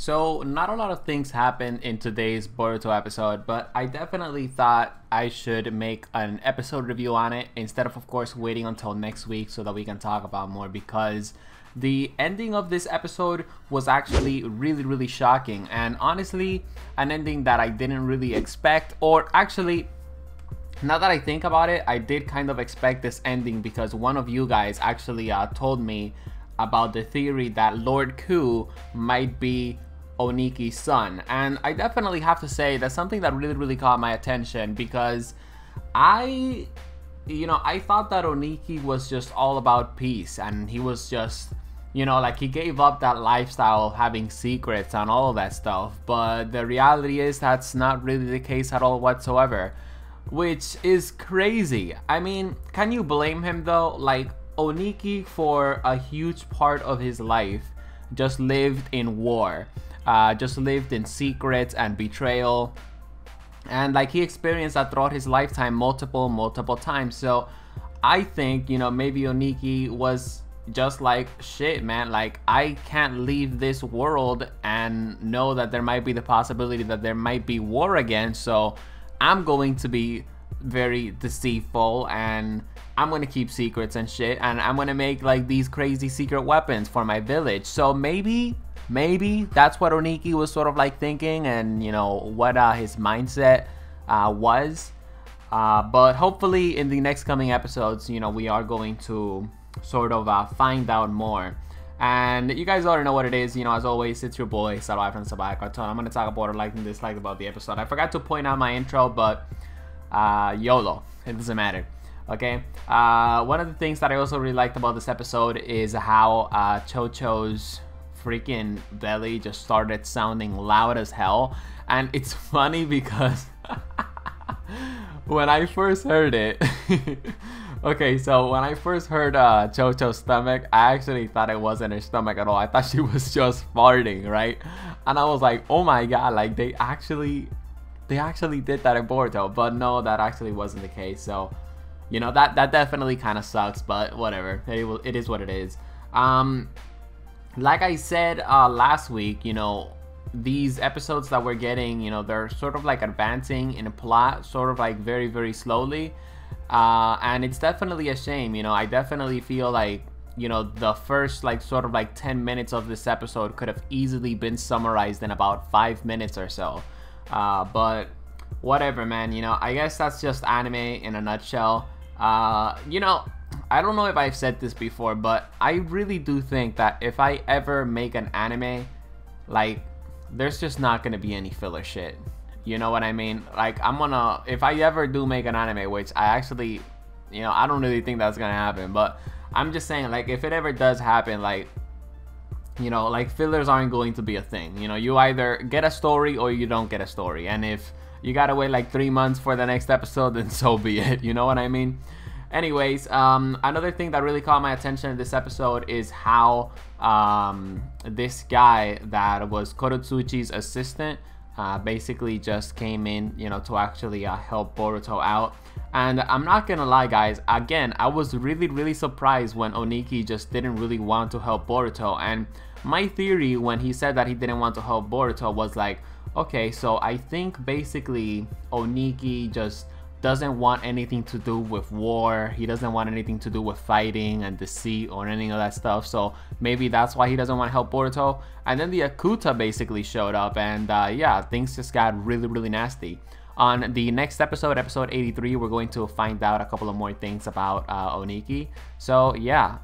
So, not a lot of things happened in today's Boruto episode, but I definitely thought I should make an episode review on it instead of course, waiting until next week so that we can talk about more, because the ending of this episode was actually really shocking, and honestly, an ending that I didn't really expect. Or actually, now that I think about it, I did kind of expect this ending because one of you guys actually told me about the theory that Lord Ku might be Oniki's son, and I definitely have to say that's something that really caught my attention, because I thought that Oniki was just all about peace, and he was just, like, he gave up that lifestyle of having secrets and all of that stuff. But the reality is that's not really the case at all whatsoever, which is crazy. I mean, can you blame him though? Like, Oniki for a huge part of his life just lived in war, just lived in secrets and betrayal, and like he experienced that throughout his lifetime multiple times. So I think, maybe Oniki was just like, shit man, like I can't leave this world and know that there might be the possibility that there might be war again, so I'm going to be very deceitful, and I'm gonna keep secrets and shit, and I'm gonna make like these crazy secret weapons for my village. So maybe that's what Oniki was sort of like thinking, and what his mindset was. But hopefully in the next coming episodes, we are going to sort of find out more. And you guys already know what it is. As always, it's your boy Salvajee from Salvaje Cartel. I'm gonna talk about what I liked and disliked about the episode. I forgot to point out my intro, but YOLO, it doesn't matter. Okay, one of the things that I also really liked about this episode is how Chocho's freaking belly just started sounding loud as hell. And it's funny because when I first heard it okay, so when I first heard Chocho's stomach, I actually thought it wasn't her stomach at all. I thought she was just farting, right? And I was like, oh my god, like they actually did that in Boruto. But no, that actually wasn't the case. So that definitely kind of sucks, but whatever, it is what it is. Like I said last week, these episodes that we're getting, they're sort of like advancing in a plot sort of like very slowly, and it's definitely a shame. I definitely feel like the first like sort of like 10 minutes of this episode could have easily been summarized in about 5 minutes or so, but whatever, man. I guess that's just anime in a nutshell. I don't know if I've said this before, but I really do think that if I ever make an anime, like, there's just not gonna be any filler shit. You know what I mean? Like, if I ever do make an anime, which I actually, I don't really think that's gonna happen, but I'm just saying, like, if it ever does happen, like, like, fillers aren't going to be a thing. You either get a story or you don't get a story, and if you gotta wait like 3 months for the next episode, then so be it. You know what I mean? Anyways, another thing that really caught my attention in this episode is how this guy that was Korotsuchi's assistant basically just came in, to actually help Boruto out. And I'm not gonna lie, guys, again, I was really surprised when Oniki just didn't really want to help Boruto. And my theory when he said that he didn't want to help Boruto was like, okay, so I think basically Oniki just doesn't want anything to do with war. He doesn't want anything to do with fighting and deceit or any of that stuff. So maybe that's why he doesn't want to help Boruto. And then the Akuta basically showed up, and yeah, things just got really nasty. On the next episode, episode 83, we're going to find out a couple of more things about Oniki. So yeah,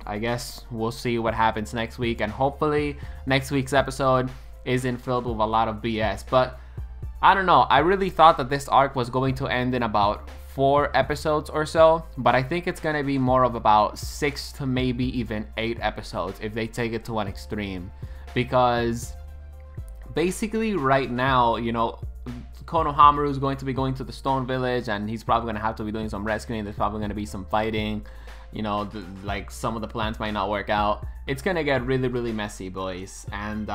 I guess we'll see what happens next week, and hopefully next week's episode isn't filled with a lot of BS. But I don't know, I really thought that this arc was going to end in about 4 episodes or so, but I think it's gonna be more of about 6 to maybe even 8 episodes if they take it to an extreme. Because basically right now, Konohamaru is going to be going to the Stone Village, and he's probably going to have to be doing some rescuing. There's probably going to be some fighting. Like, some of the plans might not work out. It's going to get really messy, boys, and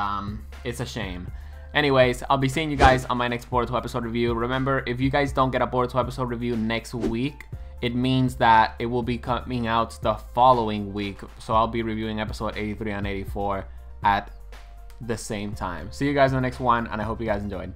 it's a shame. Anyways, I'll be seeing you guys on my next Boruto episode review. Remember, if you guys don't get a Boruto episode review next week, it means that it will be coming out the following week. So I'll be reviewing episode 83 and 84 at the same time. See you guys in the next one, and I hope you guys enjoyed.